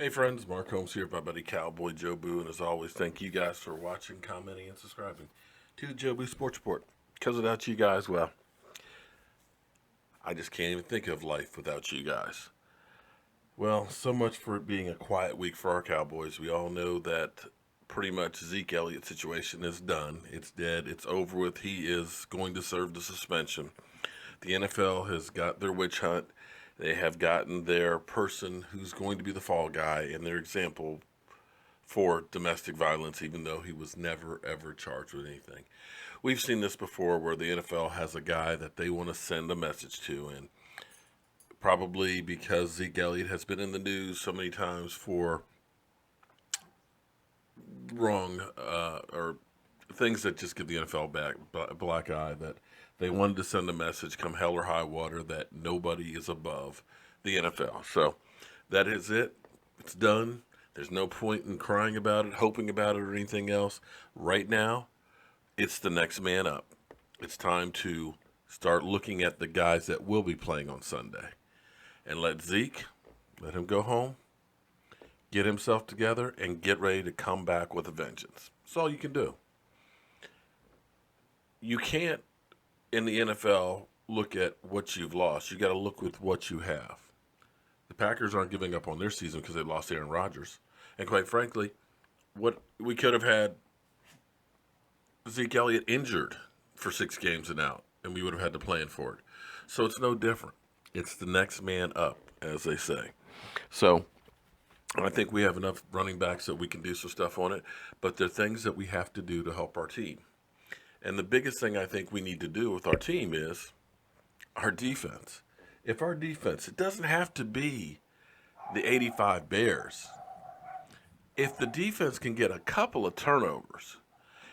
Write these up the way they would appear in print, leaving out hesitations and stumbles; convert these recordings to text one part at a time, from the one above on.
Hey friends, Mark Holmes here, my buddy CowboyJobu, and as always, thank you guys for watching, commenting, and subscribing to the Jobu Sports Report. Because without you guys, well, I just can't even think of life without you guys. Well, so much for it being a quiet week for our Cowboys. We all know that pretty much Zeke Elliott situation is done. It's dead. It's over with. He is going to serve the suspension. The NFL has got their witch hunt. They have gotten their person who's going to be the fall guy and their example for domestic violence, even though he was never, ever charged with anything. We've seen this before where the NFL has a guy that they want to send a message to, and probably because Zeke Elliott has been in the news so many times for wrong or things that just give the NFL back a black eye, that they wanted to send a message come hell or high water that nobody is above the NFL. So that is it. It's done. There's no point in crying about it, hoping about it, or anything else. Right now, it's the next man up. It's time to start looking at the guys that will be playing on Sunday. And let him go home, get himself together, and get ready to come back with a vengeance. That's all you can do. You can't, in the NFL, look at what you've lost. You got to look with what you have. The Packers aren't giving up on their season because they lost Aaron Rodgers. And quite frankly, what we could have had Zeke Elliott injured for 6 games and out, and we would have had to plan for it. So it's no different. It's the next man up, as they say. So I think we have enough running backs that we can do some stuff on it, but there are things that we have to do to help our team. And the biggest thing I think we need to do with our team is our defense. If our defense, it doesn't have to be the 85 Bears. If the defense can get a couple of turnovers,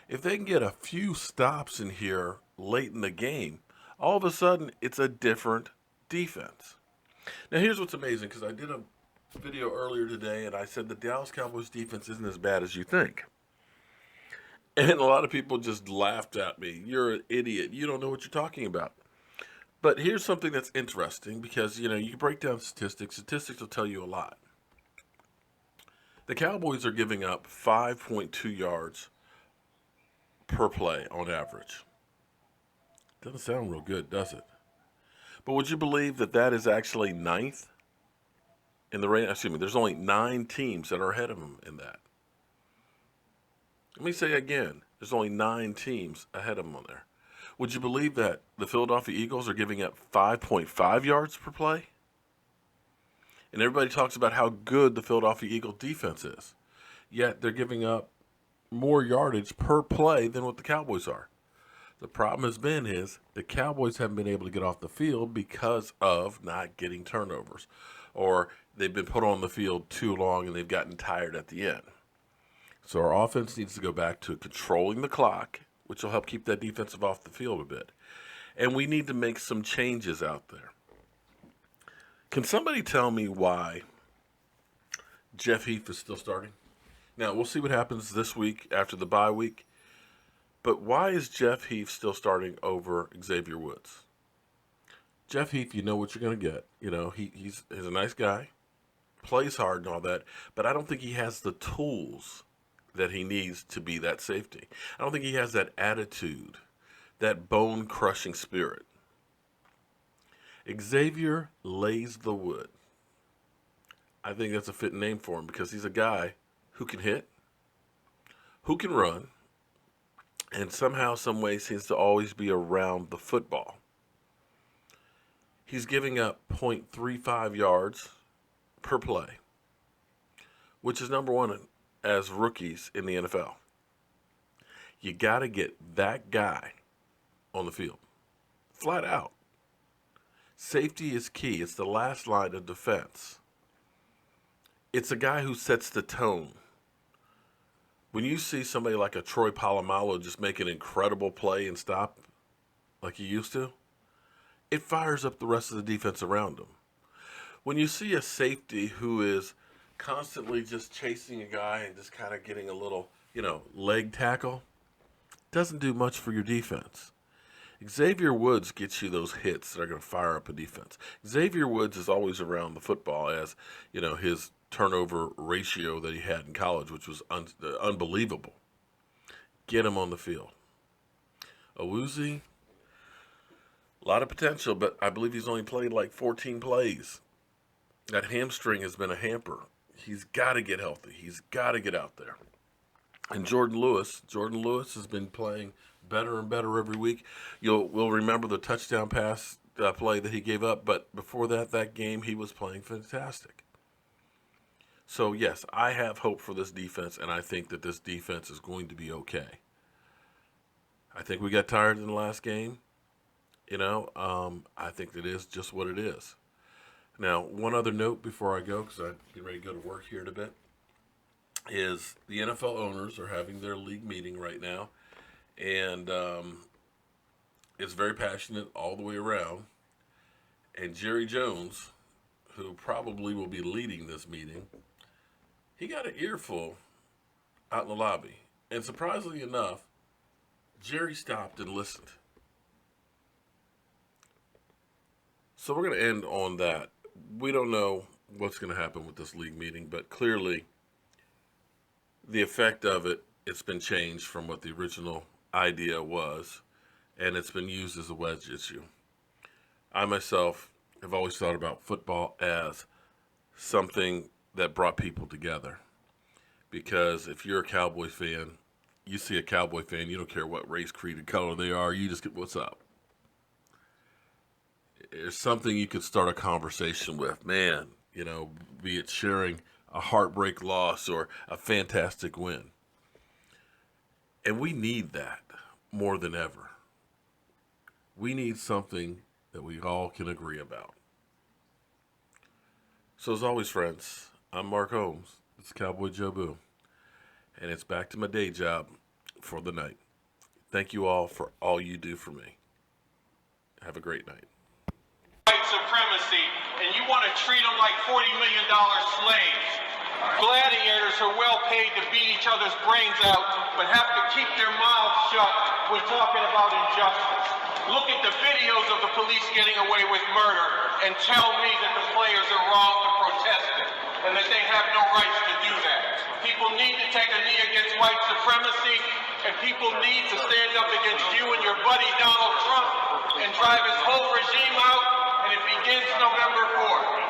if they can get a few stops in here late in the game, all of a sudden it's a different defense. Now here's what's amazing, because I did a video earlier today and I said the Dallas Cowboys defense isn't as bad as you think. And a lot of people just laughed at me. You're an idiot. You don't know what you're talking about. But here's something that's interesting because, you can break down statistics. Statistics will tell you a lot. The Cowboys are giving up 5.2 yards per play on average. Doesn't sound real good, does it? But would you believe that that is actually ninth in the range? Excuse me, there's only 9 teams that are ahead of them in that. Let me say again, there's only 9 teams ahead of them on there. Would you believe that the Philadelphia Eagles are giving up 5.5 yards per play? And everybody talks about how good the Philadelphia Eagle defense is. Yet they're giving up more yardage per play than what the Cowboys are. The problem has been is the Cowboys haven't been able to get off the field because of not getting turnovers. Or they've been put on the field too long and they've gotten tired at the end. So our offense needs to go back to controlling the clock, which will help keep that defensive off the field a bit. And we need to make some changes out there. Can somebody tell me why Jeff Heath is still starting? Now, we'll see what happens this week after the bye week. But why is Jeff Heath still starting over Xavier Woods? Jeff Heath, you know what you're going to get. He's a nice guy, plays hard and all that, but I don't think he has the tools that he needs to be that safety. I don't think he has that attitude, that bone-crushing spirit. Xavier lays the wood. I think that's a fitting name for him because he's a guy who can hit, who can run, and somehow, some way seems to always be around the football. He's giving up 0.35 yards per play, which is number one as rookies in the NFL. You got to get that guy on the field, flat out. Safety is key. It's the last line of defense. It's a guy who sets the tone. When you see somebody like a Troy Polamalu just make an incredible play and stop like he used to, it fires up the rest of the defense around him. When you see a safety who is constantly just chasing a guy and just kind of getting a little, leg tackle, doesn't do much for your defense. Xavier Woods gets you those hits that are going to fire up a defense. Xavier Woods is always around the football, as his turnover ratio that he had in college, which was unbelievable. Get him on the field. Awuzie, a lot of potential, but I believe he's only played like 14 plays. That hamstring has been a hamper. He's got to get healthy. He's got to get out there. And Jordan Lewis has been playing better and better every week. We'll remember the touchdown pass play that he gave up, but before that game, he was playing fantastic. So, yes, I have hope for this defense, and I think that this defense is going to be okay. I think we got tired in the last game. I think it is just what it is. Now, one other note before I go, because I'm getting ready to go to work here in a bit, is the NFL owners are having their league meeting right now, and it's very passionate all the way around. And Jerry Jones, who probably will be leading this meeting, he got an earful out in the lobby. And surprisingly enough, Jerry stopped and listened. So we're going to end on that. We don't know what's going to happen with this league meeting, but clearly the effect of it, it's been changed from what the original idea was, and it's been used as a wedge issue. I myself have always thought about football as something that brought people together, because if you're a Cowboy fan, you see a Cowboy fan, you don't care what race, creed, and color they are, you just get what's up. There's something you could start a conversation with, man, be it sharing a heartbreak loss or a fantastic win. And we need that more than ever. We need something that we all can agree about. So as always, friends, I'm Mark Holmes. It's CowboyJobu. And it's back to my day job for the night. Thank you all for all you do for me. Have a great night. White supremacy, and you want to treat them like $40 million slaves. Gladiators are well paid to beat each other's brains out, but have to keep their mouths shut when talking about injustice. Look at the videos of the police getting away with murder and tell me that the players are wrong to protest it and that they have no rights to do that. People need to take a knee against white supremacy, and people need to stand up against you and your buddy Donald Trump and drive his whole regime out, and it begins November 4th.